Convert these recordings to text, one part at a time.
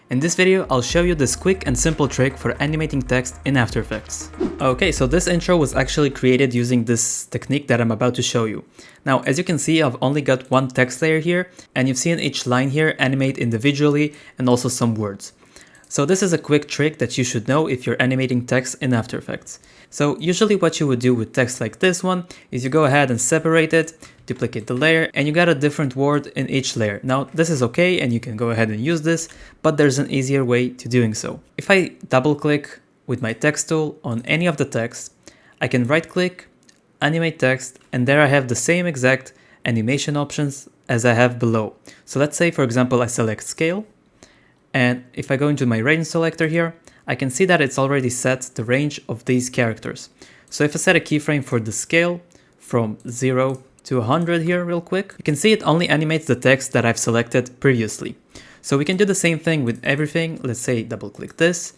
In this video, I'll show you this quick and simple trick for animating text in After Effects. Okay, so this intro was actually created using this technique that I'm about to show you. Now, as you can see, I've only got one text layer here, and you've seen each line here animate individually and also some words. So this is a quick trick that you should know if you're animating text in After Effects. So usually what you would do with text like this one is you go ahead and separate it, duplicate the layer, and you got a different word in each layer. Now this is okay and you can go ahead and use this, but there's an easier way to doing so. If I double click with my text tool on any of the text, I can right click, animate text, and there I have the same exact animation options as I have below. So let's say for example I select scale, and if I go into my range selector here, I can see that it's already set the range of these characters. So if I set a keyframe for the scale from 0 to 100 here real quick, you can see it only animates the text that I've selected previously. So we can do the same thing with everything. Let's say double click this,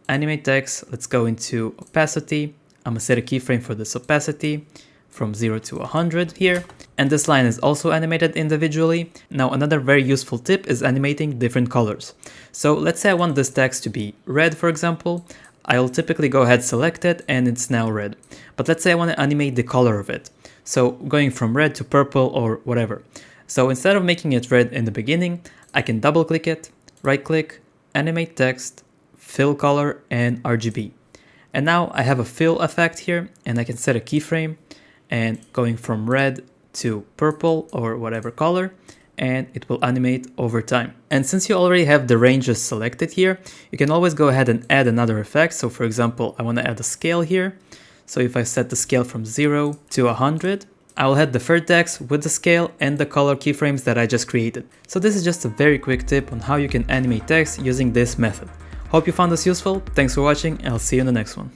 animate text, let's go into opacity. I'm gonna set a keyframe for this opacity from 0 to 100 here. And this line is also animated individually. Now another very useful tip is animating different colors. So let's say I want this text to be red, for example. I'll typically go ahead, select it, and it's now red. But let's say I want to animate the color of it. So going from red to purple or whatever. So instead of making it red in the beginning, I can double click it, right click, animate text, fill color, and RGB. And now I have a fill effect here, and I can set a keyframe and going from red to purple or whatever color, and it will animate over time. And since you already have the ranges selected here, you can always go ahead and add another effect. So for example, I want to add a scale here. So if I set the scale from 0 to 100, I will add the third text with the scale and the color keyframes that I just created. So this is just a very quick tip on how you can animate text using this method. Hope you found this useful. Thanks for watching, and I'll see you in the next one.